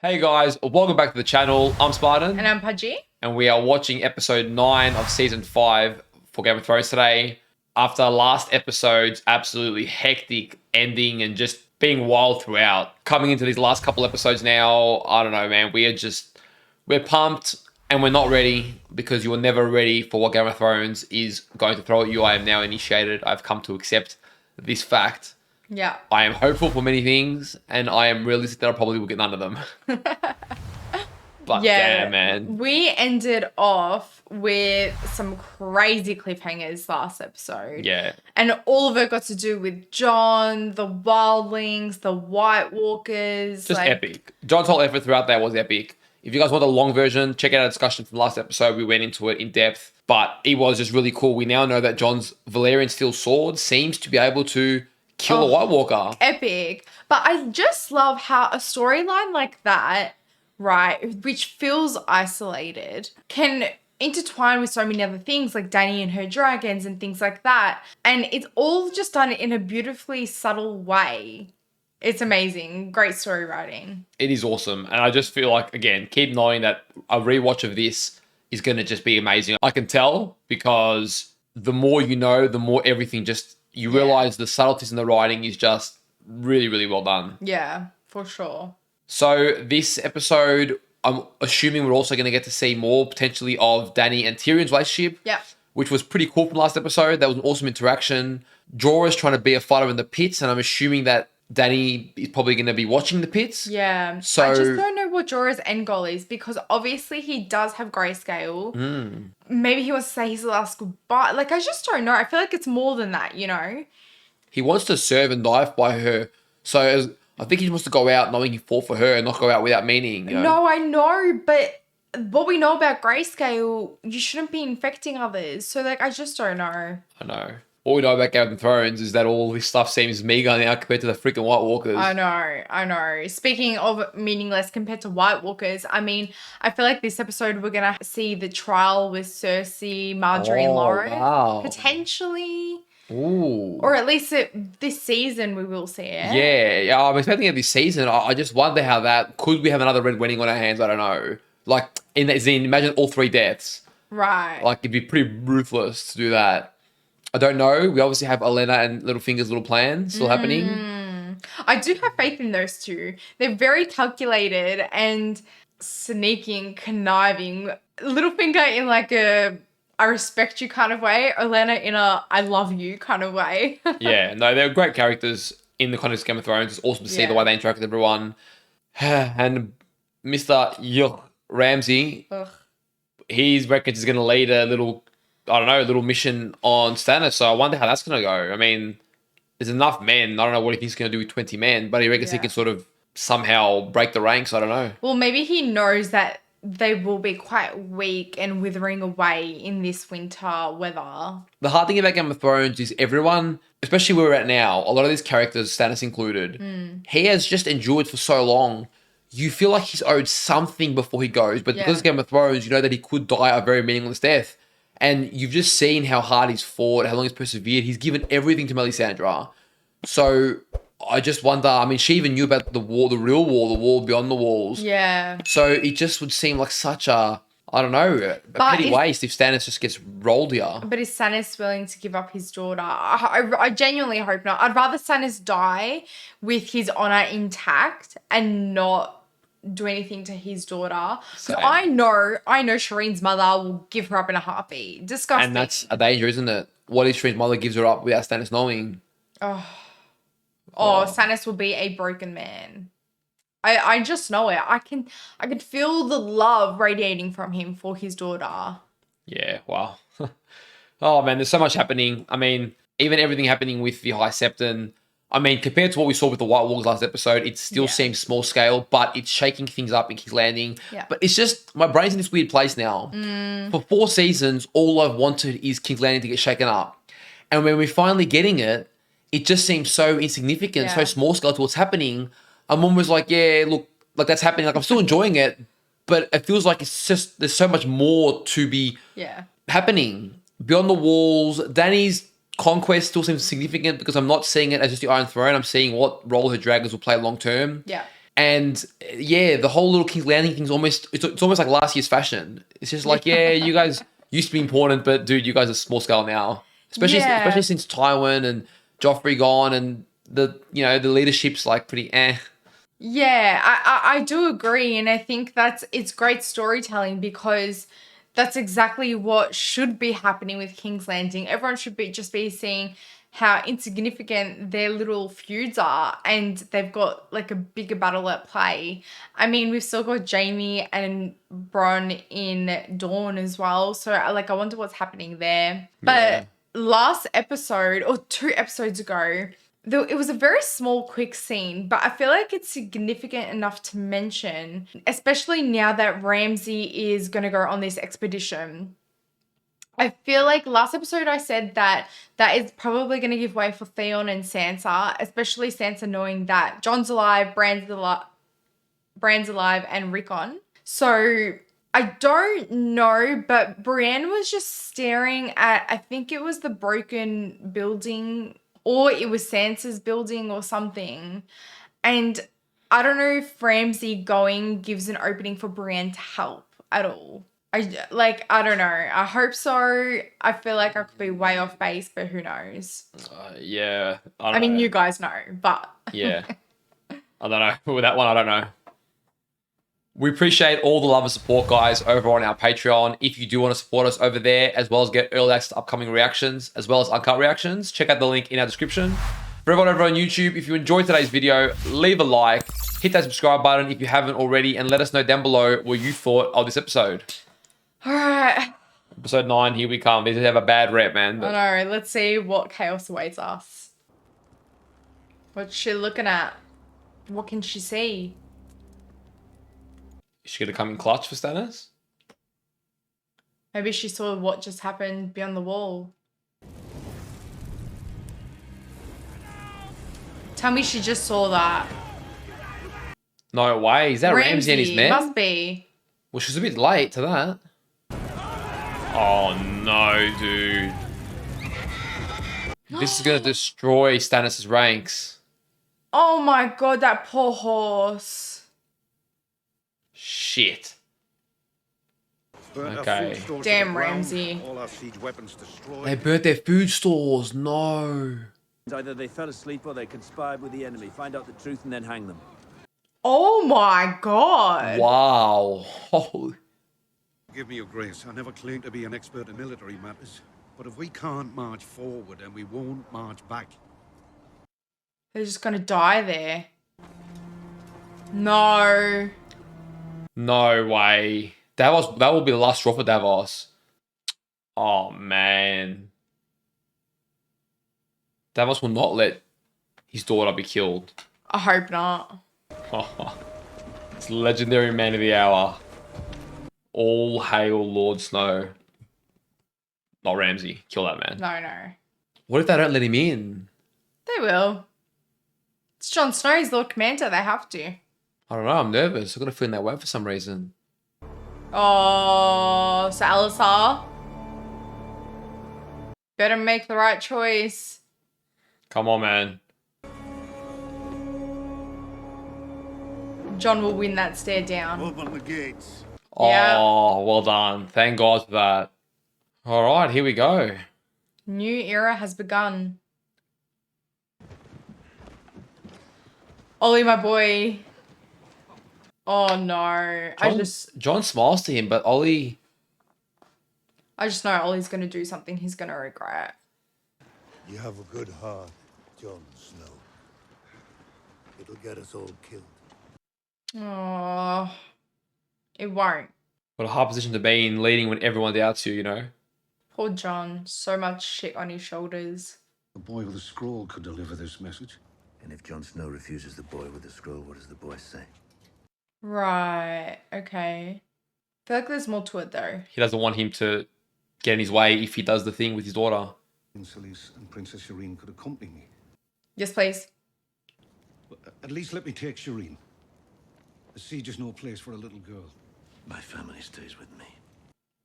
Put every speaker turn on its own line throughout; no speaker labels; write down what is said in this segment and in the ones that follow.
Hey guys, welcome back to the channel. I'm Spartan.
And I'm Pudgy.
And we are watching episode 9 of season 5 for Game of Thrones today. After last episode's absolutely hectic ending and just being wild throughout, coming into these last couple episodes now, I don't know, man. We're pumped and we're not ready because you were never ready for what Game of Thrones is going to throw at you. I am now initiated. I've come to accept this fact.
Yeah.
I am hopeful for many things, and I am realistic that I probably will get none of them. But damn, man.
We ended off with some crazy cliffhangers last episode.
Yeah.
And all of it got to do with Jon, the wildlings, the White Walkers.
Just epic. John's whole effort throughout that was epic. If you guys want the long version, check out our discussion from last episode. We went into it in depth, but it was just really cool. We now know that Jon's Valyrian steel sword seems to be able to kill a White Walker.
Epic. But I just love how a storyline like that, right, which feels isolated, can intertwine with so many other things like Dany and her dragons and things like that. And it's all just done in a beautifully subtle way. It's amazing. Great story writing.
It is awesome. And I just feel like, again, keep knowing that a rewatch of this is going to just be amazing. I can tell because the more you know, the more everything just... You realize the subtleties in the writing is just really, really well done.
Yeah, for sure.
So this episode, I'm assuming we're also going to get to see more potentially of Dany and Tyrion's relationship.
Yeah.
Which was pretty cool from last episode. That was an awesome interaction. Jorah's trying to be a fighter in the pits, and I'm assuming that Dany is probably going to be watching the pits.
Yeah.
So
I just don't know what Jorah's end goal is because obviously he does have grayscale. Maybe he wants to say his last goodbye. Like, I just don't know. I feel like it's more than that, you know?
He wants to serve and die by her. So I think he wants to go out knowing he fought for her and not go out without meaning. You know?
No, I know, but what we know about grayscale, you shouldn't be infecting others. So, like, I just don't know.
I know. All we know about Game of Thrones is that all this stuff seems meager now compared to the freaking White Walkers.
I know. Speaking of meaningless compared to White Walkers, I mean, I feel like this episode we're going to see the trial with Cersei, Marjorie, and Lauren.
Wow.
Potentially.
Ooh.
Or at least this season we will see it.
Yeah, I'm expecting it this season. I just wonder how that... Could we have another Red Wedding on our hands? I don't know. Like, imagine all 3 deaths.
Right.
Like, it'd be pretty ruthless to do that. I don't know. We obviously have Olenna and Littlefinger's little plan still happening.
I do have faith in those two. They're very calculated and sneaking, conniving. Littlefinger in like a I respect you kind of way. Olenna in a I love you kind of way.
Yeah, no, they're great characters in the context of Game of Thrones. It's awesome to see the way they interact with everyone. And Mr. Ramsay, he reckons he's going to lead a little mission on Stannis. So I wonder how that's going to go. I mean, there's enough men. I don't know what he thinks he's going to do with 20 men, but he reckons he can sort of somehow break the ranks. I don't know.
Well, maybe he knows that they will be quite weak and withering away in this winter weather.
The hard thing about Game of Thrones is everyone, especially where we're at now, a lot of these characters, Stannis included, he has just endured for so long. You feel like he's owed something before he goes, but because of Game of Thrones, you know that he could die a very meaningless death. And you've just seen how hard he's fought, how long he's persevered. He's given everything to Melisandre. So I just wonder, I mean, she even knew about the war, the real war, the war beyond the walls.
Yeah.
So it just would seem like such a, I don't know, a petty waste if Stannis just gets rolled here.
But is Stannis willing to give up his daughter? I genuinely hope not. I'd rather Stannis die with his honor intact and not do anything to his daughter. I know Shireen's mother will give her up in a heartbeat. Disgusting.
And that's a danger, isn't it? What if Shireen's mother gives her up without Stannis knowing?
Stannis will be a broken man. I just know it. I can feel the love radiating from him for his daughter.
Yeah, wow. Oh man, there's so much happening. I mean, even everything happening with the High Septon. I mean, compared to what we saw with the White Walkers last episode, it still seems small scale, but it's shaking things up in King's Landing.
Yeah.
But it's just, my brain's in this weird place now. For 4 seasons, all I've wanted is King's Landing to get shaken up. And when we're finally getting it, it just seems so insignificant, so small scale to what's happening. I'm almost like, yeah, look, like that's happening. Like I'm still enjoying it, but it feels like it's just, there's so much more to be happening. Beyond the Walls, Dany's conquest still seems significant because I'm not seeing it as just the Iron Throne. I'm seeing what role her dragons will play long term.
Yeah.
And yeah, the whole little King's Landing thing's it's almost like last year's fashion. It's just like, yeah, you guys used to be important, but dude, you guys are small scale now. Especially since Tywin and Joffrey gone and the leadership's like pretty eh.
Yeah, I do agree, and I think it's great storytelling because that's exactly what should be happening with King's Landing. Everyone should be seeing how insignificant their little feuds are, and they've got like a bigger battle at play. I mean, we've still got Jaime and Bronn in Dawn as well, so I wonder what's happening there. But last episode or 2 episodes ago, it was a very small, quick scene, but I feel like it's significant enough to mention, especially now that Ramsay is going to go on this expedition. I feel like last episode I said that is probably going to give way for Theon and Sansa, especially Sansa knowing that Jon's alive, Bran's alive, and Rickon. So I don't know, but Brienne was just staring at, I think it was the broken building, or it was Sansa's building or something. And I don't know if Ramsay going gives an opening for Brienne to help at all. I don't know. I hope so. I feel like I could be way off base, but who knows?
Yeah.
I mean, you guys know, but...
Yeah. I don't know. With that one, I don't know. We appreciate all the love and support, guys, over on our Patreon. If you do want to support us over there, as well as get early access to upcoming reactions, as well as uncut reactions, check out the link in our description. For everyone over on YouTube, if you enjoyed today's video, leave a like, hit that subscribe button if you haven't already, and let us know down below what you thought of this episode.
All right.
Episode 9, here we come. These have a bad rep, man.
But... I know. Let's see what chaos awaits us. What's she looking at? What can she see?
Is she going to come in clutch for Stannis?
Maybe she saw what just happened beyond the wall. Tell me she just saw that.
No way. Is that Ramsay and his men?
Must be.
Well, she's a bit late to that. Oh, no, dude. This is going to destroy Stannis' ranks.
Oh my god, that poor horse.
Shit. Okay.
Damn, Ramsay.
They burnt their food stores. No.
Either they fell asleep or they conspired with the enemy. Find out the truth and then hang them.
Oh my god.
Wow. Holy.
Give me your grace. I never claimed to be an expert in military matters. But if we can't march forward, then we won't march back.
They're just gonna die there. No.
No way. That will be the last straw for Davos. Oh, man. Davos will not let his daughter be killed.
I hope not.
It's legendary man of the hour. All hail Lord Snow. Not Ramsay. Kill that man.
No.
What if they don't let him in?
They will. It's Jon Snow. He's Lord Commander. They have to.
I don't know. I'm nervous. I've got a feeling that way for some reason.
Oh, so Alisar. Better make the right choice.
Come on, man.
Jon will win that stare down.
Open the gates.
Oh, well done. Thank God for that. All right, here we go.
New era has begun. Ollie, my boy. Oh no.
Jon smiles to him, but Ollie...
I just know Ollie's going to do something he's going to regret.
You have a good heart, Jon Snow. It'll get us all killed.
Oh, it won't.
What a hard position to be in, leading when everyone doubts you, you know?
Poor Jon. So much shit on his shoulders.
The boy with the scroll could deliver this message.
And if Jon Snow refuses the boy with the scroll, what does the boy say?
Right. Okay. I feel like there's more to it though.
He doesn't want him to get in his way if he does the thing with his daughter.
Prince Elise and Princess Shireen could accompany me.
Yes, please.
But at least let me take Shireen. The siege is no place for a little girl.
My family stays with me.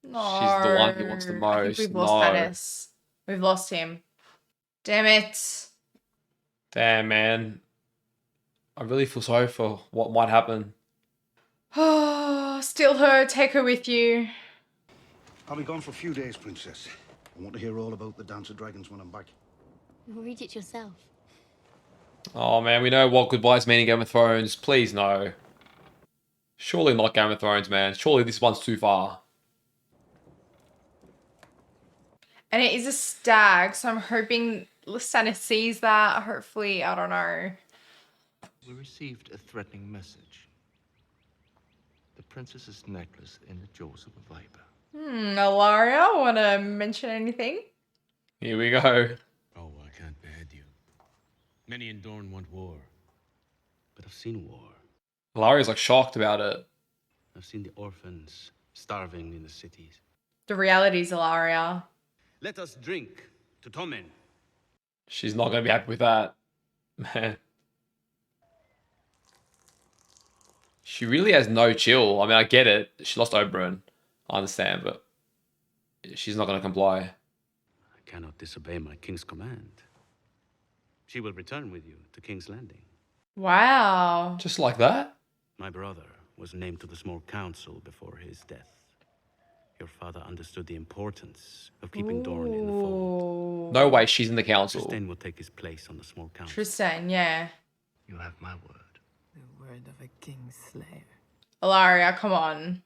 No.
She's the one he wants the
I
most.
think we've lost Stannis. We've lost him. Damn it.
Damn, man. I really feel sorry for what might happen.
Oh, steal her, take her with you.
I'll be gone for a few days, Princess. I want to hear all about the Dance of Dragons when I'm back.
Read it yourself.
Oh man, we know what goodbyes mean in Game of Thrones. Please no. Surely not Game of Thrones, man. Surely this one's too far.
And it is a stag, so I'm hoping Lysana sees that. Hopefully, I don't know.
We received a threatening message. The princess's necklace in the jaws of a viper.
Alaria, want to mention anything?
Here we go.
Oh, I can't behead you. Many in Dorne want war. But I've seen war.
Laria's like shocked about it.
I've seen the orphans starving in the cities.
The reality is, Alaria.
Let us drink to Tommen.
She's not going to be happy with that. Man. She really has no chill. I mean, I get it. She lost Oberyn. I understand, but she's not going to comply.
I cannot disobey my king's command. She will return with you to King's Landing.
Wow.
Just like that?
My brother was named to the small council before his death. Your father understood the importance of keeping Dorne in the fold.
No way she's in the council.
Tristan will take his place on the small council.
Tristan, yeah.
You have my word.
The word of a king's slayer.
Alaria, come on.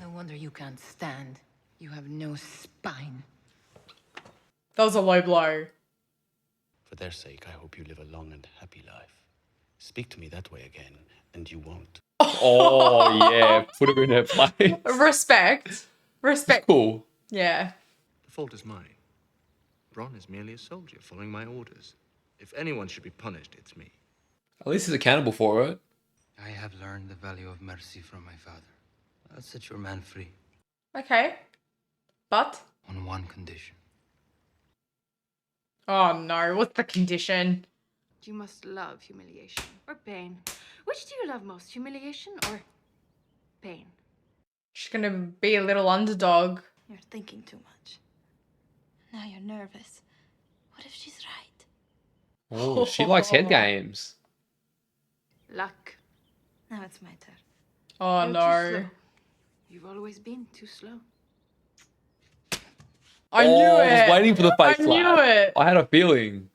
No wonder you can't stand. You have no spine.
That was a low blow.
For their sake, I hope you live a long and happy life. Speak to me that way again, and you won't.
Oh, yeah. Put her in her place.
Respect. Respect.
Cool.
Yeah.
The fault is mine. Bronn is merely a soldier following my orders. If anyone should be punished, it's me.
At least he's accountable for it.
I have learned the value of mercy from my father. I'll set your man free.
Okay. But?
On one condition.
Oh no, what's the condition?
You must love humiliation or pain. Which do you love most, humiliation or pain?
She's gonna be a little underdog.
You're thinking too much. Now you're nervous. What if she's right?
Oh, she likes head games.
Luck. Now it's my turn.
Oh
You're too
no.
slow. You've always been too slow.
I knew
I
it.
was waiting for the face
I
slap.
knew it.
I had a feeling.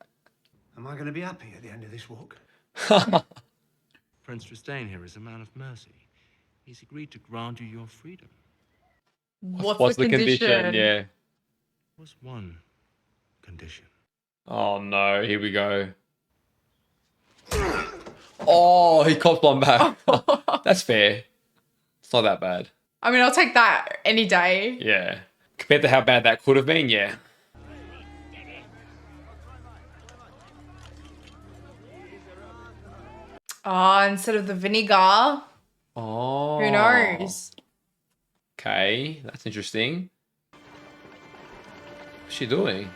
Am I going to be happy at the end of this walk?
Prince Tristan here is a man of mercy. He's agreed to grant you your freedom.
What's the condition?
Yeah.
Was one condition.
Oh no, here we go. Oh, he copped one back. That's fair. It's not that bad.
I mean, I'll take that any day.
Yeah. Compared to how bad that could have been, yeah.
Oh, instead of the vinegar.
Oh.
Who knows?
Okay, that's interesting. What's she doing?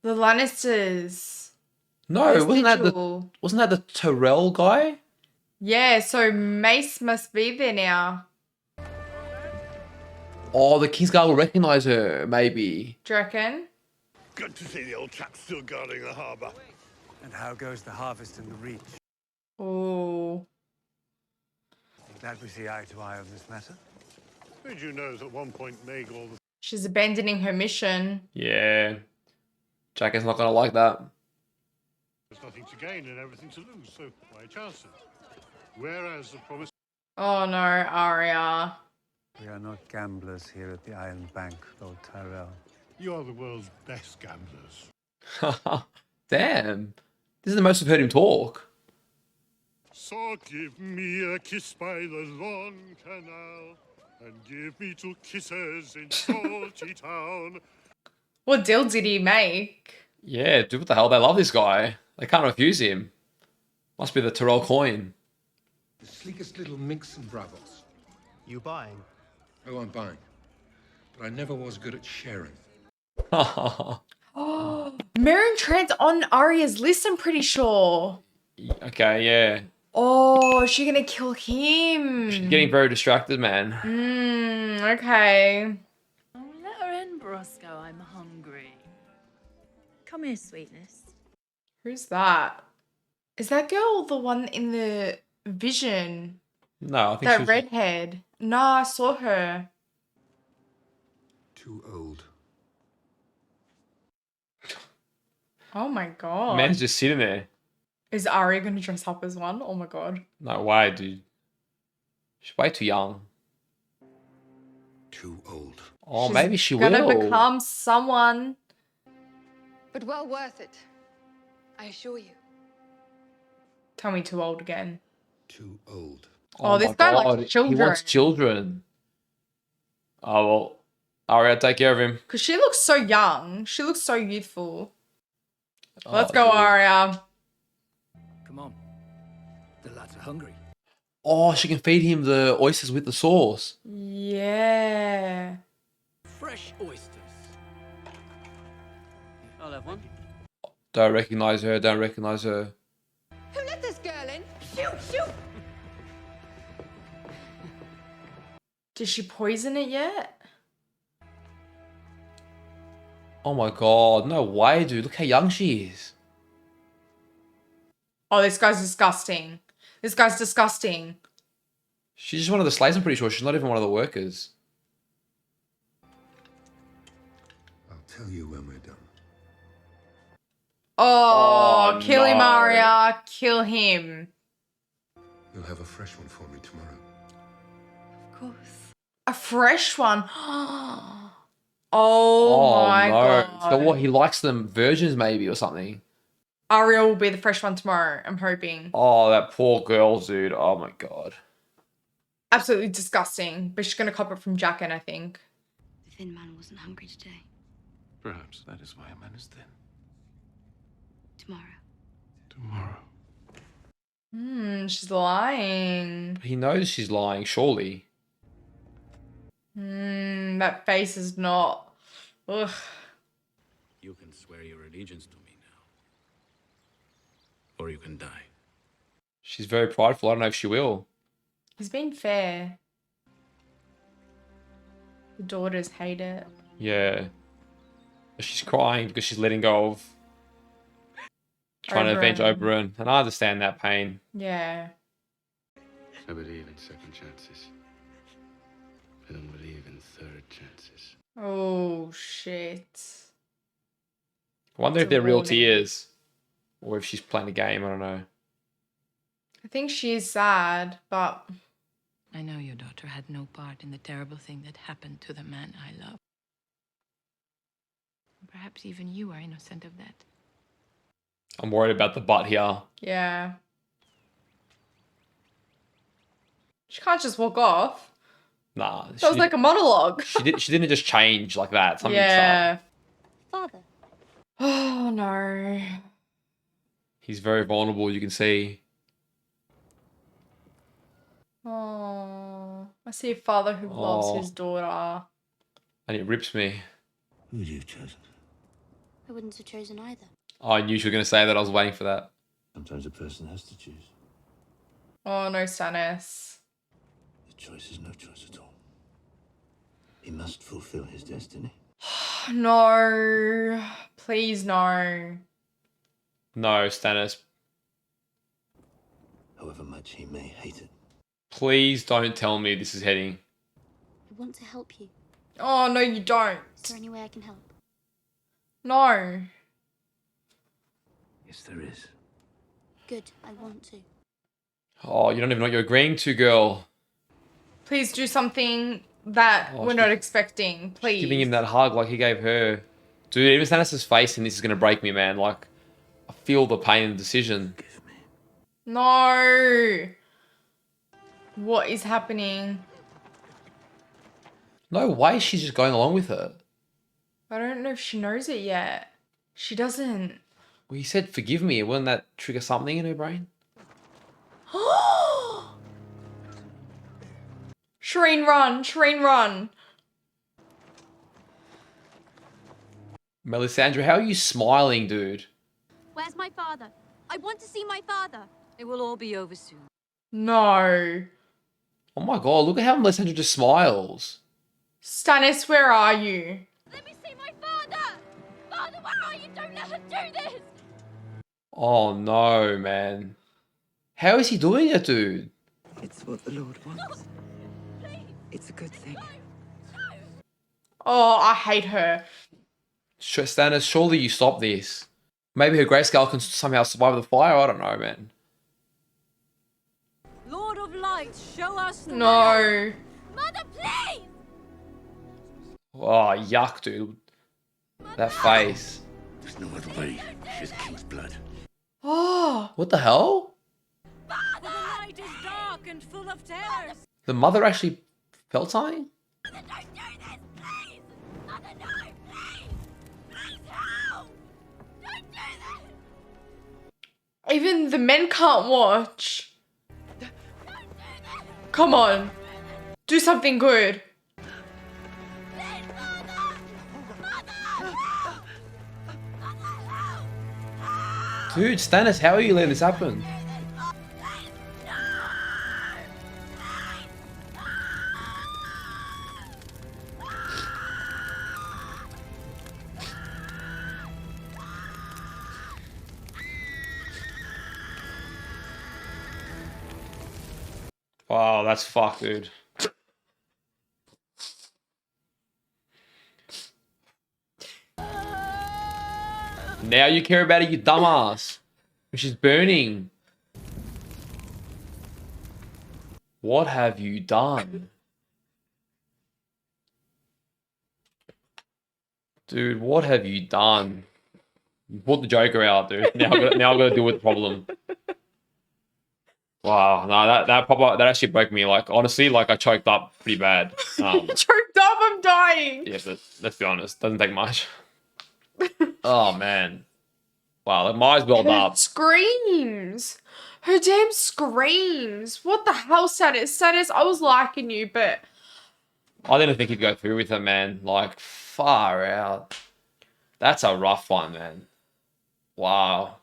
The Lannisters.
No,
Where's
wasn't
Mitchell?
that the Tyrell guy?
Yeah, so Mace must be there now.
Oh, the Kingsguard will recognize her, maybe.
Do you reckon?
Good to see the old chap still guarding the harbour.
And how goes the harvest in the Reach?
Oh.
Glad we see eye to eye on this matter.
Did you know that at one point Maegor was
She's abandoning her mission.
Yeah. Jack is not gonna like that.
nothing to gain and everything to lose, so why chance it? Whereas the promise...
Oh no, Arya.
We are not gamblers here at the Iron Bank, Lord Tyrell.
You are the world's best gamblers.
Damn. This is the most I've heard him talk.
So give me a kiss by the long canal, and give me 2 kisses in Salty Town.
What deal did he make?
Yeah, dude, what the hell? They love this guy. They can't refuse him. Must be the Tyrell coin.
The sleekest little minx in Bravos.
You buying?
Oh, I'm buying. But I never was good at sharing.
Meryn Trant's on Arya's list, I'm pretty sure.
Okay, yeah.
Oh, is she gonna kill him?
She's getting very distracted, man.
Okay.
Oh, let her in, Brosco. I'm hungry. Come here, sweetness.
Who's that? Is that girl the one in the vision?
No, I think she
That
was...
redhead. No, I saw her.
Too old.
Oh my god.
Man's just sitting there.
Is Arya going to dress up as one? Oh my god.
No way, dude. She's way too young.
Too old.
Oh,
She's
maybe she
gonna
will.
become someone.
But well worth it. I assure you.
Tell me too old again.
Too old.
Oh, this
my
guy likes
God, He
children.
wants children. Oh, well. Arya, take care of him.
Because she looks so young. She looks so youthful. Let's
Oh,
go,
dude.
Arya.
Come on. The lads are hungry.
Oh, she can feed him the oysters with the sauce.
Yeah.
Fresh oysters.
I'll have one.
Don't recognize her. Don't recognize her.
Who let this girl in? Shoot, shoot!
Did she poison it yet?
Oh my God. No way, dude. Look how young she is.
Oh, this guy's disgusting. This guy's disgusting.
She's just one of the slaves, I'm pretty sure. She's not even one of the workers.
I'll tell you when we're done.
Oh,
Oh,
kill him,
no.
Arya. Kill him.
You'll have a fresh one for me tomorrow.
Of course.
A fresh one. Oh, my god.
So what? He likes them virgins, maybe, or something.
Arya will be the fresh one tomorrow, I'm hoping.
Oh, that poor girl, dude. Oh my God.
Absolutely disgusting. But she's going to cop it from Jaqen, I think.
The thin man wasn't hungry today.
Perhaps that is why a man is thin.
Tomorrow.
Tomorrow.
She's lying.
He knows she's lying, surely.
That face is not. Ugh.
You can swear your allegiance to me now. Or you can die.
She's very prideful. I don't know if she will.
He's been fair. The daughters hate it.
Yeah. She's crying because she's letting go of trying to avenge Oberyn. And I understand that pain.
Yeah.
I believe in second chances. I don't believe in third chances.
Oh, shit.
I wonder
It's
if
a
they're real
warning.
tears. Or if she's playing a game. I don't know.
I think she is sad, but
I know your daughter had no part in the terrible thing that happened to the man I love. Perhaps even you are innocent of that.
I'm worried about the butt here.
yeah. She can't just walk off.
Nah.
That was like a monologue.
she didn't just change like that. Something's up.
Yeah.
Father.
Oh, no.
He's very vulnerable, you can see.
Oh, I see a father who loves his daughter.
And it rips me.
Who would you have chosen?
I wouldn't have chosen either.
Oh, I knew she was going to say that. I was waiting for that.
Sometimes a person has to choose.
Oh, no, Stannis.
The choice is no choice at all. He must fulfill his destiny.
No. Please, no.
No, Stannis.
However much he may hate it.
Please don't tell me this is heading.
I want to help you.
Oh, no, you don't.
Is there any way I can help?
No.
Yes, there is.
Good, I want to.
Oh, you don't even know what you're agreeing to, girl.
Please do something that
Oh,
we're
she's-
not expecting. Please.
Giving him that hug like he gave her. Dude, even Stannis' face in this is going to break me, man. Like, I feel the pain in the decision.
Give me.
No. What is happening?
No way she's just going along with her.
I don't know if she knows it yet. She doesn't.
Well, he said, forgive me. Wouldn't that trigger something in her brain?
Shireen, run. Shireen, run.
Melisandre, how are you smiling, dude?
Where's my father? I want to see my father.
It will all be over soon.
No.
Oh my god, look at how Melisandre just smiles.
Stannis, where are you?
Let me see my father! Father, where are you? Don't let her do this!
Oh no, man. How is he doing it, dude?
It's what the Lord wants. It's a good thing.
Oh, I hate her.
Stannis, surely you stop this. Maybe her grayscale can somehow survive the fire. I don't know, man.
Lord of Light, show us the way.
No.
Mother, please!
Oh, yuck, dude. That face.
There's no other way. She's king's blood.
Oh.
What the hell?
For the night is dark and full of terrors.
The mother actually felt something?
Mother, don't do this, please! Mother, no, please! Please help! Don't do this!
Even the men can't watch. Come on. Do something good.
Dude, Stannis, how are you letting this happen? Wow, that's fucked, dude. Now you care about it, you dumbass. She's burning. What have you done? Dude, what have you done? You brought the Joker out, dude. Now I've got to deal with the problem. Wow, no, that actually broke me. Like, honestly, like I choked up pretty bad.
Choked up, I'm dying.
Yeah, but let's be honest, doesn't take much. Oh man, wow, like, my eyes welled
Her
up.
screams. Her damn screams. What the hell, Stannis? Stannis, I was liking you, but
I didn't think he'd go through with it, man. Like, far out. That's a rough one, man. Wow.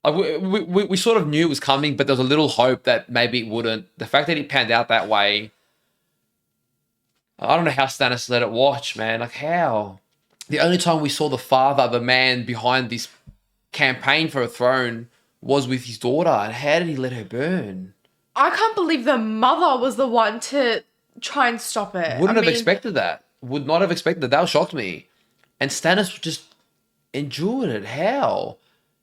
Like, we sort of knew it was coming, but there was a little hope that maybe it wouldn't. The fact that it panned out that way, I don't know how Stannis let it watch, man. Like, how? The only time we saw the father, the man behind this campaign for a throne, was with his daughter. And how did he let her burn?
I can't believe the mother was the one to try and stop it.
Wouldn't have expected that. Would not have expected that. That shocked me. And Stannis just endured it. How?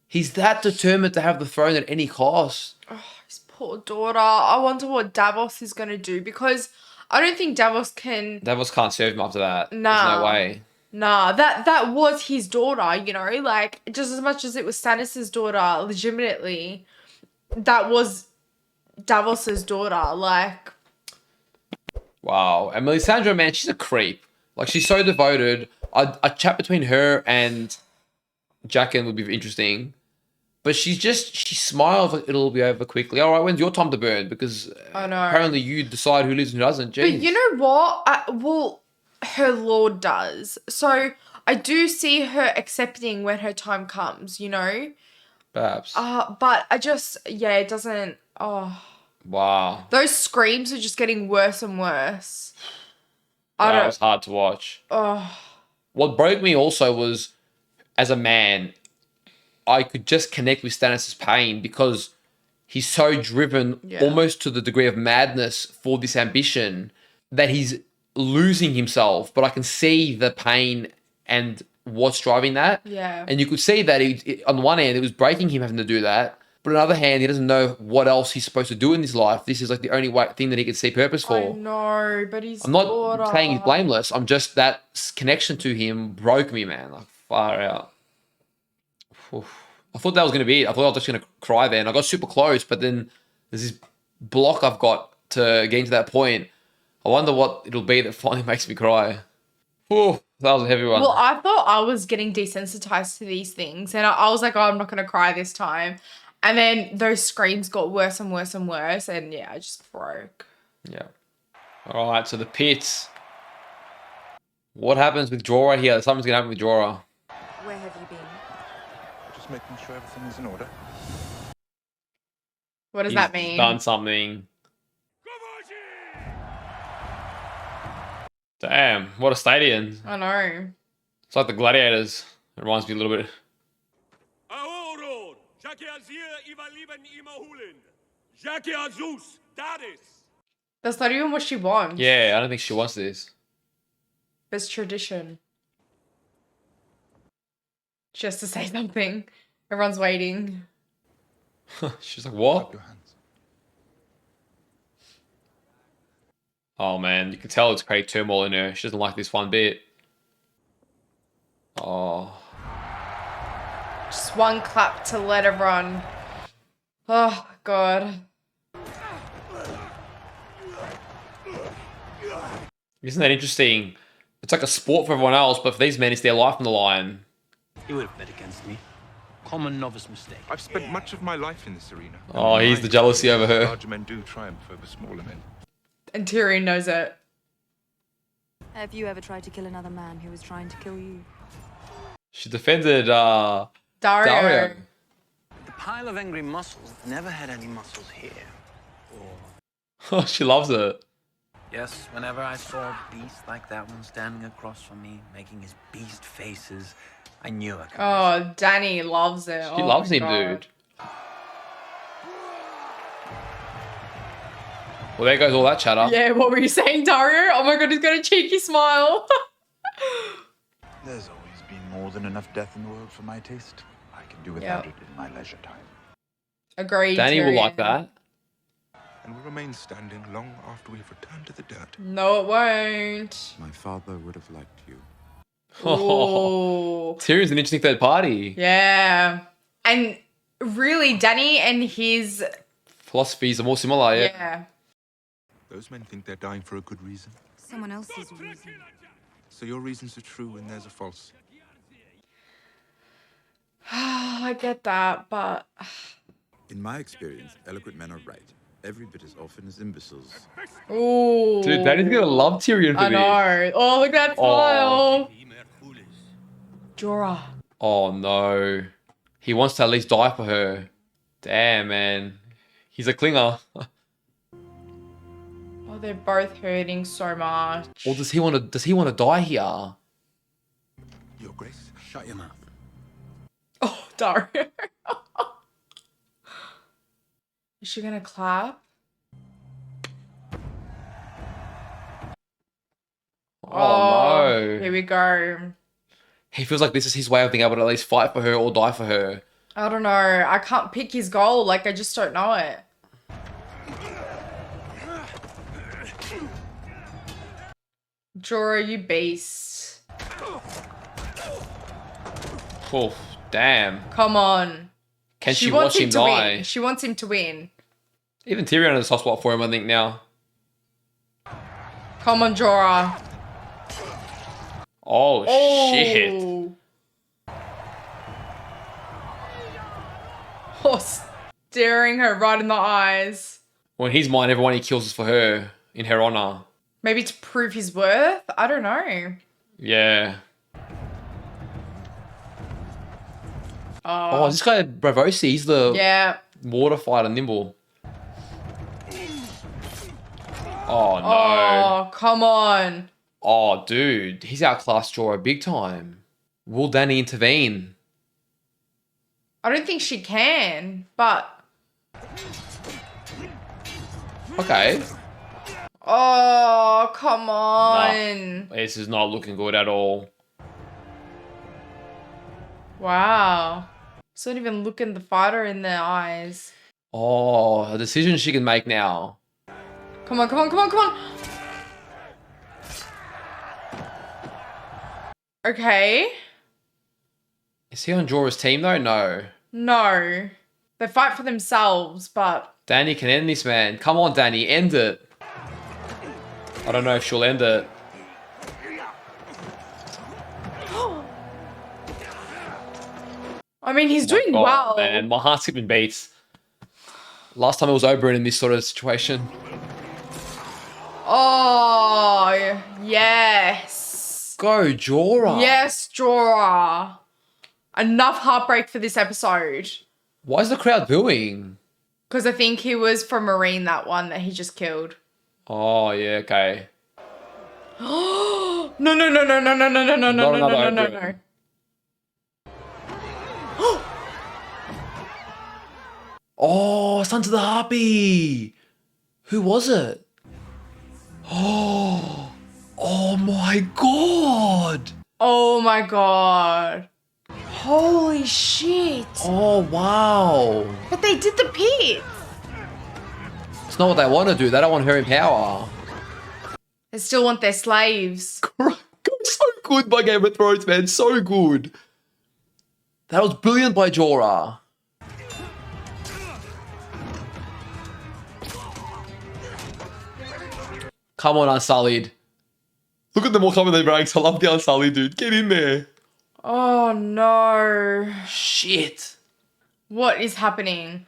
He's that determined to have the throne at any cost.
Oh, his poor daughter. I wonder what Davos is going to do, because I don't think Davos can...
Davos can't serve him after that.
Nah.
There's no way.
Nah, that was his daughter, you know? Like, just as much as it was Stannis' daughter, legitimately, that was Davos' daughter. Like...
Wow. And Melisandre, man, she's a creep. Like, she's so devoted. A chat between her and Jaqen would be interesting. But she smiles like it'll be over quickly. All right, when's your time to burn? Because
I know.
apparently you decide who lives and who doesn't. Jeez.
But you know what? Well, her lord does. So I do see her accepting when her time comes, you know?
Perhaps.
But I just, yeah, it doesn't, oh.
Wow.
Those screams are just getting worse and worse.
That was hard to watch.
Oh.
What broke me also was, as a man, I could just connect with Stannis' pain because he's so driven almost to the degree of madness for this ambition that he's losing himself. But I can see the pain and what's driving that.
Yeah.
And you could see that on the one hand, it was breaking him having to do that. But on the other hand, he doesn't know what else he's supposed to do in his life. This is like the only thing that he can see purpose for.
I know, but he's
I'm not saying he's blameless. I'm just that connection to him broke me, man. Like, far out. Oof. I thought that was going to be it. I thought I was just going to cry there. And I got super close, but then there's this block I've got to get to that point. I wonder what it'll be that finally makes me cry. Ooh, that was a heavy one.
Well, I thought I was getting desensitized to these things. And I was like, oh, I'm not going to cry this time. And then those screams got worse and worse and worse. And yeah, I just broke.
Yeah. All right, so the pits. What happens with Jorah here? Something's going to happen with Jorah.
Where have you been?
Just making sure everything is in order.
What does that mean?
Done something. Damn, what a stadium.
I know.
It's like the Gladiators. It reminds me a little bit.
That's not even what she wants.
Yeah, I don't think she wants this.
It's tradition. She has to say something. Everyone's waiting.
She's like, what? Oh man, you can tell it's creating turmoil in her. She doesn't like this one bit. Oh.
Just one clap to let everyone. Oh, God.
Isn't that interesting? It's like a sport for everyone else, but for these men, it's their life on the line.
You would have bet against me. Common novice mistake.
I've spent much of my life in this arena.
Oh, he's the jealousy over her.
Larger men do triumph over smaller men.
And Tyrion knows it.
Have you ever tried to kill another man who was trying to kill you?
She defended
Dario.
Dario.
The pile of angry muscles never had any muscles here.
Oh, she loves it.
Yes, whenever I saw a beast like that one standing across from me, making his beast faces, I knew I could.
Oh, Danny loves it.
She loves him, dude. Well, there goes all that chatter.
Yeah, what were you saying, Dario? Oh my God, he's got a cheeky smile.
There's always been more than enough death in the world for my taste. I can do without it in my leisure time.
Agreed.
Danny
Tyrion.
will like that.
And will remain standing long after we've returned to the dirt.
No, it won't.
My father would have liked you.
Oh.
Tyrion's an interesting third party.
Yeah. And really, Danny and his...
Philosophies are more similar, yeah.
Yeah.
Those men think they're dying for a good reason.
Someone else's reason.
So your reasons are true and theirs are false.
I get that, but...
In my experience, eloquent men are right. Every bit as often as imbeciles.
Ooh.
Dude, Danny's gonna love Tyrion for
I
this.
know. Oh, look at that smile. Jorah.
Oh no. He wants to at least die for her. Damn, man. He's a clinger.
Oh, they're both hurting so much.
Or does he want to die here?
Your Grace,
shut your mouth.
Oh, Dario. Is she gonna clap?
Oh no.
Here we go.
He feels like this is his way of being able to at least fight for her or die for her.
I don't know. I can't pick his goal. Like, I just don't know it. Jorah, you beast.
Oh, damn.
Come on.
Can she watch him
to
die?
win. She wants him to win.
Even Tyrion has a soft spot for him, I think, now.
Come on, Jorah.
Oh, shit.
Oh, staring her right in the eyes.
Well, in his mind, everyone he kills is for her, in her honor.
Maybe to prove his worth? I don't know.
Yeah. Oh, is this guy Bravosi? He's the water fighter nimble. Oh, no.
Oh, come on.
Oh, dude. He's outclassed Jorah big time. Will Dany intervene?
I don't think she can, but...
Okay.
Oh, come on.
Nah, this is not looking good at all.
Wow. She's not even looking the fighter in the eyes.
Oh, a decision she can make now.
Come on, come on, come on, come on. Okay.
Is he on Jorah's team though? No.
No. They fight for themselves, but...
Dany can end this, man. Come on, Dany, end it. I don't know if she'll end it.
I mean, he's doing well.
Man, my heart's skipping beats. Last time it was Oberyn in this sort of situation.
Oh, yes.
Go, Jorah.
Yes, Jorah. Enough heartbreak for this episode.
Why is the crowd booing?
Because I think he was from Marine, that one that he just killed.
Oh, yeah, okay.
No, no, no, no, no, no, no, no, no, no, no, no, no, no.
Oh, Sons of the Harpy. Who was it? Oh, oh my god.
Oh my god. Holy shit.
Oh, wow.
But they did the pit.
It's not what they want to do. They don't want her in power.
They still want their slaves.
So good by Game of Thrones, man. So good. That was brilliant by Jorah. Come on, Unsullied. Look at them all coming in their ranks. I love the Unsullied, dude. Get in there.
Oh no.
Shit.
What is happening?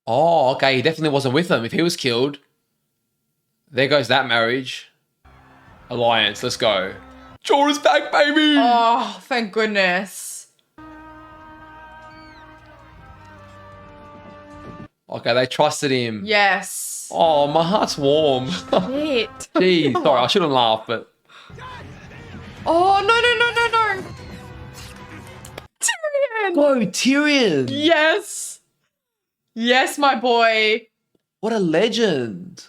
Oh, okay. He definitely wasn't with them. If he was killed, there goes that marriage. Alliance, let's go. Jorah's back, baby.
Oh, thank goodness.
Okay, they trusted him.
Yes.
Oh, my heart's warm.
Shit.
Jeez, sorry, I shouldn't laugh, but...
Oh, no. Tyrion.
Go, Tyrion.
Yes. Yes, my boy.
What a legend.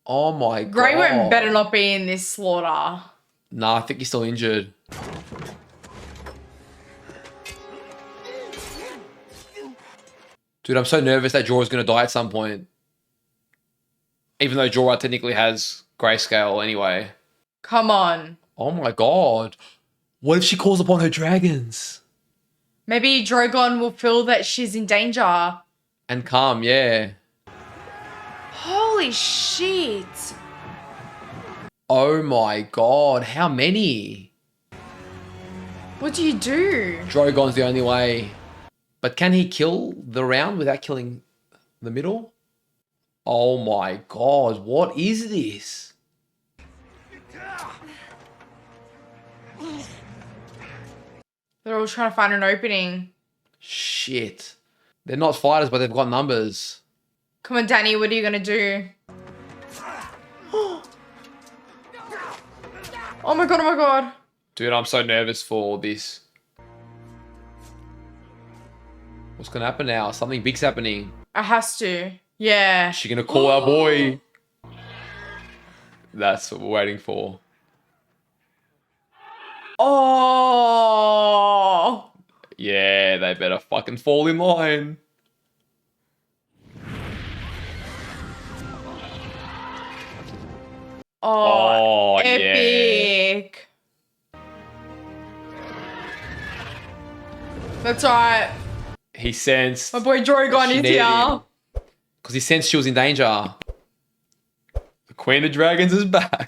Oh my god.
Grey Worm better not be in this slaughter.
Nah, I think he's still injured. Dude, I'm so nervous that Jorah's going to die at some point. Even though Jorah technically has grayscale anyway.
Come on.
Oh my god. What if she calls upon her dragons?
Maybe Drogon will feel that she's in danger.
And come, yeah.
Holy shit.
Oh my god, how many?
What do you do?
Drogon's the only way. But can he kill the round without killing the middle? Oh my god, what is this?
They're all trying to find an opening.
Shit. They're not fighters, but they've got numbers.
Come on, Dany, what are you going to do? Oh my god.
Dude, I'm so nervous for this. What's gonna happen now? Something big's happening.
It has to. Yeah.
Is she gonna call our boy? That's what we're waiting for.
Oh.
Yeah, they better fucking fall in line.
Oh,
yeah.
epic. That's right.
He sensed.
My boy Drogon is here.
Because he sensed she was in danger. The Queen of Dragons is back.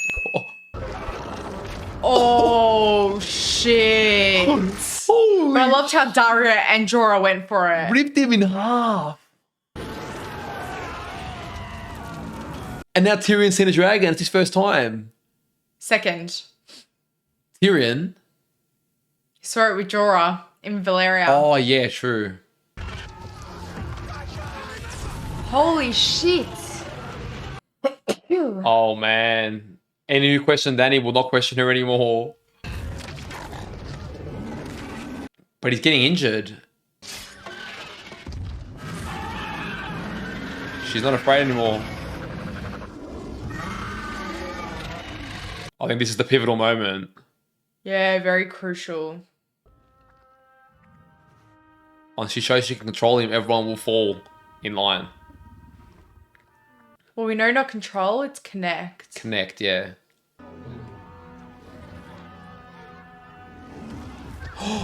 Oh, shit. But I loved how Daria and Jorah went for it.
Ripped him in half. And now Tyrion's seen a dragon. It's his first time.
Second.
Tyrion?
He saw it with Jorah in Valyria.
Oh, yeah, true.
Holy shit.
Oh, man. Any who questioned Dany will not question her anymore. But he's getting injured. She's not afraid anymore. I think this is the pivotal moment.
Yeah, very crucial.
Once she shows she can control him, everyone will fall in line.
Well, we know not control, it's connect.
Connect, yeah.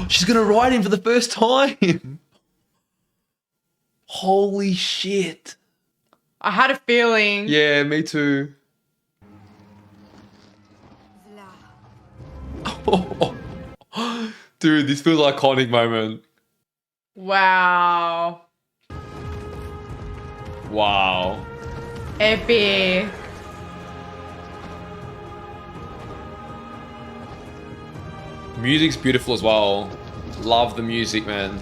She's gonna ride him for the first time. Holy shit.
I had a feeling.
Yeah, me too. Dude, this feels like an iconic moment.
Wow.
Wow.
Epic.
Music's beautiful as well. Love the music, man.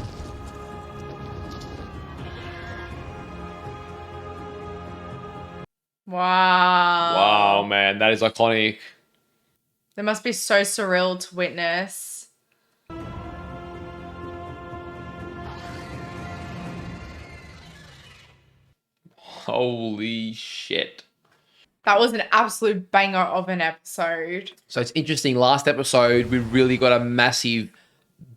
Wow.
Wow, man, that is iconic.
That must be so surreal to witness.
Holy shit.
That was an absolute banger of an episode.
So it's interesting. Last episode, we really got a massive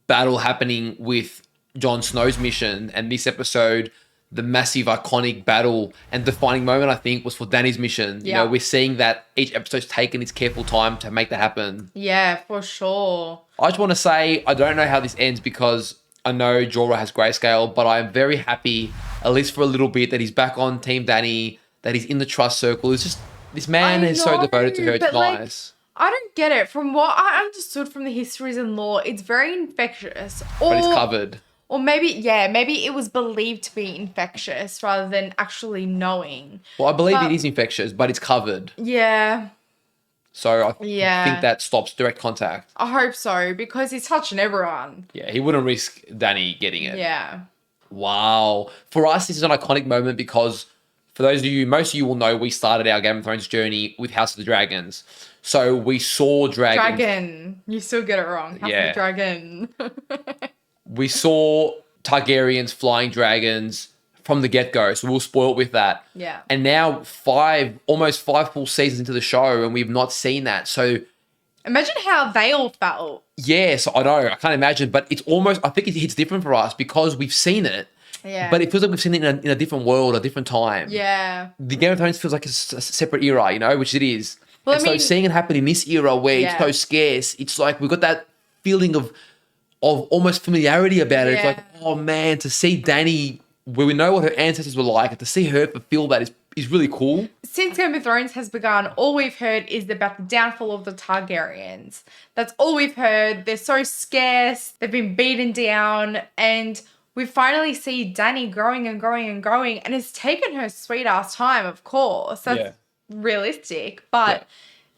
battle happening with Jon Snow's mission. And this episode, the massive iconic battle and defining moment, I think, was for Dany's mission. You know, we're seeing that each episode's taken its careful time to make that happen.
Yeah, for sure.
I just want to say, I don't know how this ends because I know Jorah has grayscale, but I'm very happy, at least for a little bit, that he's back on Team Dany, that he's in the trust circle. It's just, this man is so devoted to her. It's nice.
I don't get it. From what I understood from the histories and lore, it's very infectious.
But it's covered.
Or maybe it was believed to be infectious rather than actually knowing.
Well, I believe it is infectious, but it's covered.
Yeah.
So I think that stops direct contact.
I hope so, because he's touching everyone.
Yeah, he wouldn't risk Dany getting it.
Yeah.
Wow. For us, this is an iconic moment because for those of you, most of you will know we started our Game of Thrones journey with House of the Dragons. So we saw dragons.
Dragon. You still get it wrong. House of the Dragon.
We saw Targaryens flying dragons from the get-go, so we'll spoil it with that.
Yeah.
And now almost 5 full seasons into the show, and we've not seen that. So
imagine how they all felt.
yeah, so I know, I can't imagine, but it's almost, I think it hits different for us because we've seen it.
Yeah.
But it feels like we've seen it in a different world, a different time.
Yeah.
The Game of Thrones feels like it's a separate era, you know, which it is.
Well,
and so seeing it happen in this era where it's so scarce, it's like we've got that feeling of almost familiarity about it. It's like, oh man, to see Dany, where we know what her ancestors were like, and to see her fulfill that is really cool.
Since Game of Thrones has begun, all we've heard is about the downfall of the Targaryens. That's all we've heard. They're so scarce. They've been beaten down. And we finally see Dany growing and growing and growing. And it's taken her sweet ass time, of course. That's realistic. But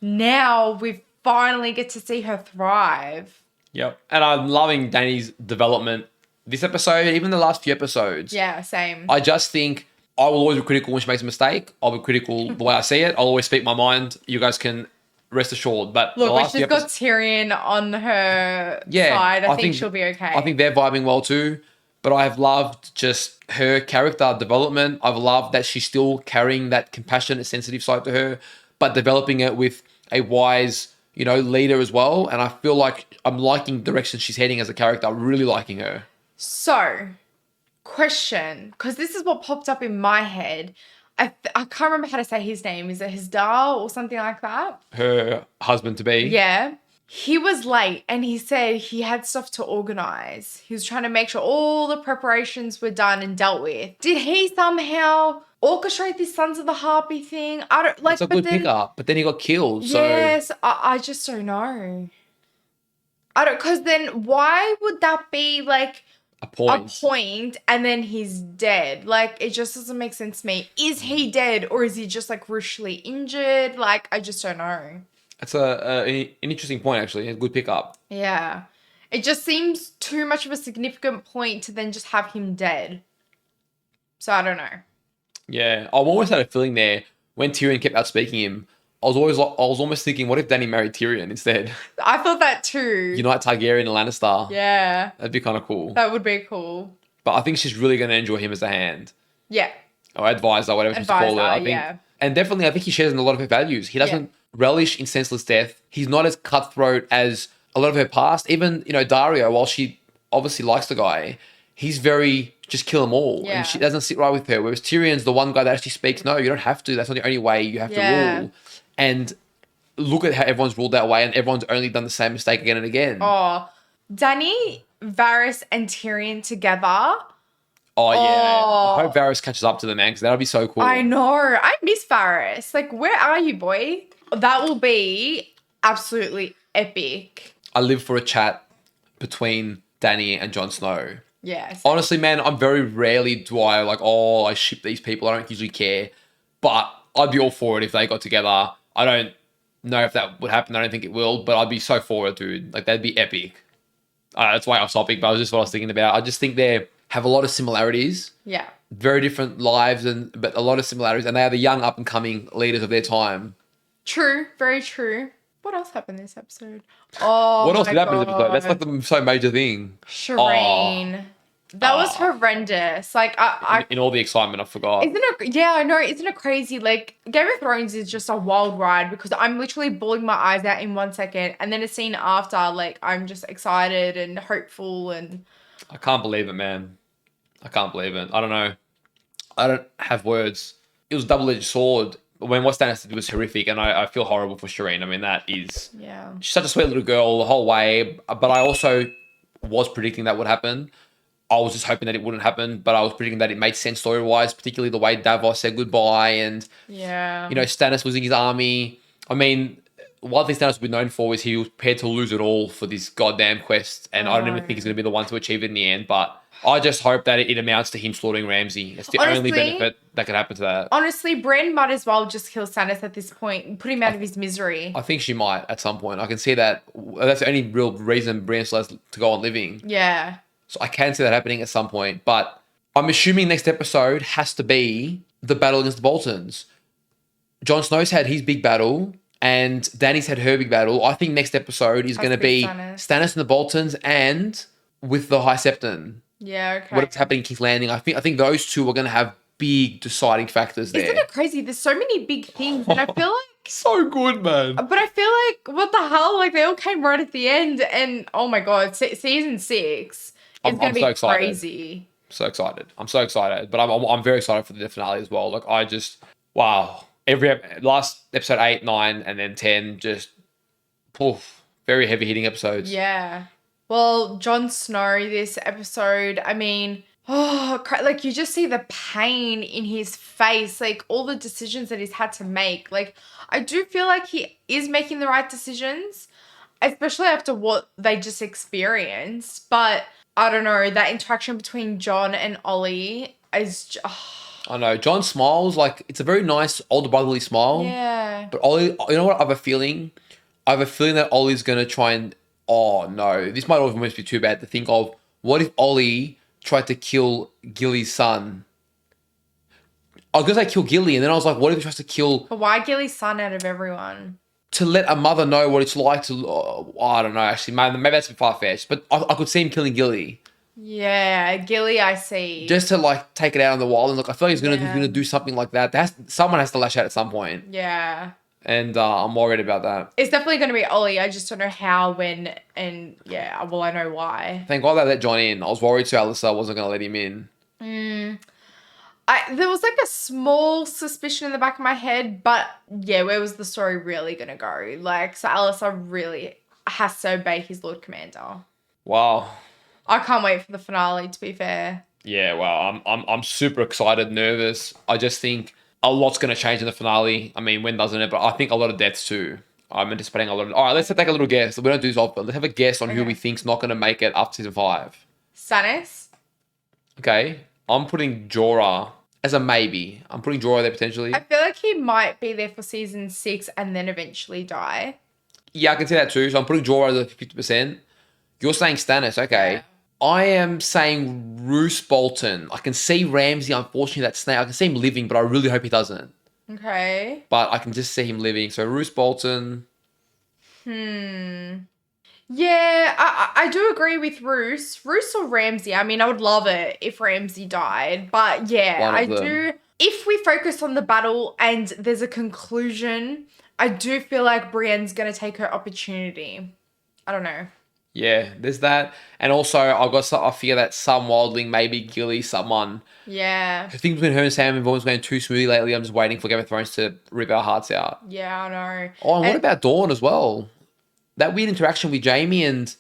now we finally get to see her thrive.
Yep. And I'm loving Dany's development this episode, even the last few episodes.
Yeah, same.
I just think I will always be critical when she makes a mistake. I'll be critical the way I see it. I'll always speak my mind. You guys can rest assured. But
look, when she's got Tyrion on her side, I think she'll be okay.
I think they're vibing well too. But I have loved just her character development. I've loved that she's still carrying that compassionate, sensitive side to her, but developing it with a wise, you know, leader as well. And I feel like I'm liking the direction she's heading as a character. I'm really liking her.
So, question, because this is what popped up in my head. I can't remember how to say his name. Is it Hizdar or something like that?
Her husband to be.
Yeah. He was late and he said he had stuff to organize. He was trying to make sure all the preparations were done and dealt with. Did he somehow orchestrate this Sons of the Harpy thing? I don't like.
It's a good pickup, but then he got killed.
Yes, I just don't know. I don't, because then why would that be like a point and then he's dead? Like, it just doesn't make sense to me. Is he dead or is he just like crucially injured? Like, I just don't know.
That's an interesting point, actually. A good pickup.
Yeah. It just seems too much of a significant point to then just have him dead. So I don't know.
Yeah. I've always had a feeling there when Tyrion kept outspeaking him. I was almost thinking, what if Dany married Tyrion instead?
I thought that too.
Unite Targaryen and Lannister.
Yeah.
That'd be kind of cool.
That would be cool.
But I think she's really going to enjoy him as a hand.
Yeah.
Or advisor, whatever she's called it. I think. Yeah. And definitely, I think he shares in a lot of her values. He doesn't relish in senseless death. He's not as cutthroat as a lot of her past. Even, you know, Dario, while she obviously likes the guy, he's very just kill them all. Yeah. And she doesn't sit right with her. Whereas Tyrion's the one guy that actually speaks, no, you don't have to. That's not the only way you have to rule. And look at how everyone's ruled that way and everyone's only done the same mistake again and again.
Oh, Dany, Varys, and Tyrion together.
Oh, yeah. I hope Varys catches up to them, man, because that'll be so cool.
I know. I miss Varys. Like, where are you, boy? That will be absolutely epic.
I live for a chat between Dany and Jon Snow.
Yes.
Honestly, man, I'm very rarely do I like, I ship these people. I don't usually care. But I'd be all for it if they got together. I don't know if that would happen. I don't think it will, but I'd be so for it, dude. Like, that'd be epic. That's why I was topic, but I was just what I was thinking about. I just think they have a lot of similarities.
Yeah.
Very different lives, but a lot of similarities. And they are the young up-and-coming leaders of their time.
True. Very true. What else happened this episode? Oh,
what else did happen this episode? That's like the so major thing.
Shireen. That was horrendous. Like,
in all the excitement, I forgot.
Yeah, I know. Isn't it crazy? Like, Game of Thrones is just a wild ride because I'm literally bawling my eyes out in 1 second. And then a scene after, like, I'm just excited and hopeful and...
I can't believe it, man. I can't believe it. I don't know. I don't have words. It was a double-edged sword. When what Stannis did was horrific, and I feel horrible for Shireen. I mean, that is...
Yeah.
She's such a sweet little girl the whole way, but I also was predicting that would happen. I was just hoping that it wouldn't happen, but I was predicting that it made sense story-wise, particularly the way Davos said goodbye and, Stannis losing his army. I mean, one thing Stannis would be known for is he was prepared to lose it all for this goddamn quest, and I don't even think he's going to be the one to achieve it in the end, but I just hope that it amounts to him slaughtering Ramsay. It's the only benefit that could happen to that.
Honestly, Brienne might as well just kill Stannis at this point and put him out of his misery.
I think she might at some point. I can see that. That's the only real reason Brienne still has to go on living.
Yeah.
So I can see that happening at some point. But I'm assuming next episode has to be the battle against the Boltons. Jon Snow's had his big battle and Dany's had her big battle. I think next episode is going to be Stannis and the Boltons and with the High Septon.
Yeah, okay.
What's happening in King's Landing. I think those two are going to have big deciding factors there.
Isn't it crazy? There's so many big things and I feel like...
So good, man.
But I feel like, what the hell? Like, they all came right at the end and, oh my God, season 6... It's going to be
so excited.
crazy.
So excited. I'm so excited. But I'm very excited for the finale as well. Like, I just... Wow. Last episode 8, 9, and then 10, just... Poof. Very heavy-hitting episodes.
Yeah. Well, Jon Snow, this episode, I mean... like, you just see the pain in his face. Like, all the decisions that he's had to make. Like, I do feel like he is making the right decisions. Especially after what they just experienced. But... I don't know, that interaction between Jon and Ollie is just...
I know. Jon smiles like it's a very nice older brotherly smile.
Yeah.
But Ollie, you know what I have a feeling? I have a feeling that Ollie's going to try and... Oh, no. This might almost be too bad to think of. What if Ollie tried to kill Gilly's son? I was going to say kill Gilly, and then I was like, what if he tries to kill...
But why Gilly's son out of everyone?
To let a mother know what it's like to... I don't know, actually. Maybe that's a bit far-fetched. But I could see him killing Gilly.
Yeah, Gilly, I see.
Just to, like, take it out in the wild. And, look, I feel like he's going to do something like that. Someone has to lash out at some point.
Yeah.
And I'm worried about that.
It's definitely going to be Ollie. I just don't know how, when, and, yeah, well, I know why.
Thank God they let Jon in. I was worried too Alyssa wasn't going to let him in.
There was like a small suspicion in the back of my head, but yeah, where was the story really going to go? Like, so Alyssa really has to obey his Lord Commander.
Wow.
I can't wait for the finale, to be fair.
Yeah, wow. I'm super excited, nervous. I just think a lot's going to change in the finale. I mean, when doesn't it? But I think a lot of deaths too. I'm anticipating a lot of... All right, let's take a little guess. We don't do this often. Let's have a guess on who we think's not going to make it after season 5.
Stannis?
Okay. I'm putting Jorah as a maybe. I'm putting Jorah there potentially.
I feel like he might be there for season 6 and then eventually die.
Yeah, I can see that too. So I'm putting Jorah as a 50%. You're saying Stannis. Okay. Yeah. I am saying Roose Bolton. I can see Ramsay, unfortunately, that snake. I can see him living, but I really hope he doesn't.
Okay.
But I can just see him living. So Roose Bolton.
Yeah, I do agree with Roose. Roose or Ramsay. I mean, I would love it if Ramsay died. But yeah, I do. If we focus on the battle and there's a conclusion, I do feel like Brienne's going to take her opportunity. I don't know.
Yeah, there's that. And also, I fear that some wildling, maybe Gilly, someone.
Yeah.
I think between her and Sam have always going too smoothly lately. I'm just waiting for Game of Thrones to rip our hearts out.
Yeah, I know.
Oh, and what about Dawn as well? That weird interaction with Jaime and...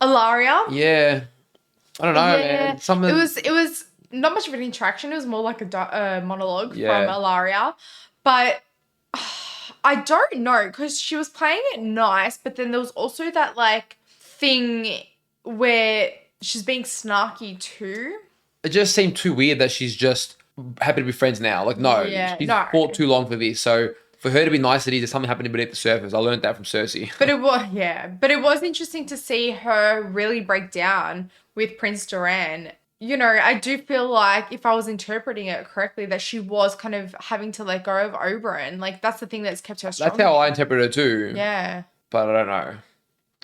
Ilaria?
Yeah. I don't know, man. Something...
It was not much of an interaction. It was more like a monologue from Ilaria. But I don't know, because she was playing it nice, but then there was also that, like, thing where she's being snarky too.
It just seemed too weird that she's just happy to be friends now. Like, no, she's fought too long for this. So for her to be niceties, there's something happening beneath the surface. I learned that from Cersei.
But it was interesting to see her really break down with Prince Doran. You know, I do feel like if I was interpreting it correctly, that she was kind of having to let go of Oberyn. Like, that's the thing that's kept her strong.
That's how I interpret her too.
Yeah.
But I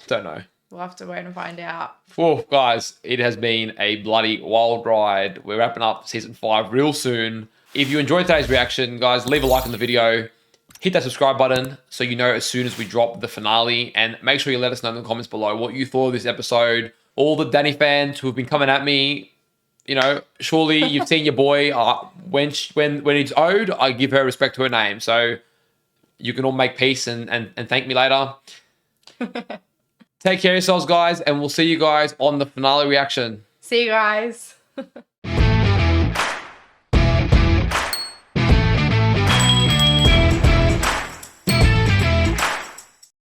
don't know.
We'll have to wait and find out.
Whoa, guys, it has been a bloody wild ride. We're wrapping up season 5 real soon. If you enjoyed today's reaction, guys, leave a like on the video. Hit that subscribe button so you know as soon as we drop the finale. And make sure you let us know in the comments below what you thought of this episode. All the Dany fans who have been coming at me, you know, surely you've seen your boy. When it's owed, I give her respect to her name. So you can all make peace and thank me later. Take care of yourselves, guys, and we'll see you guys on the finale reaction.
See you guys.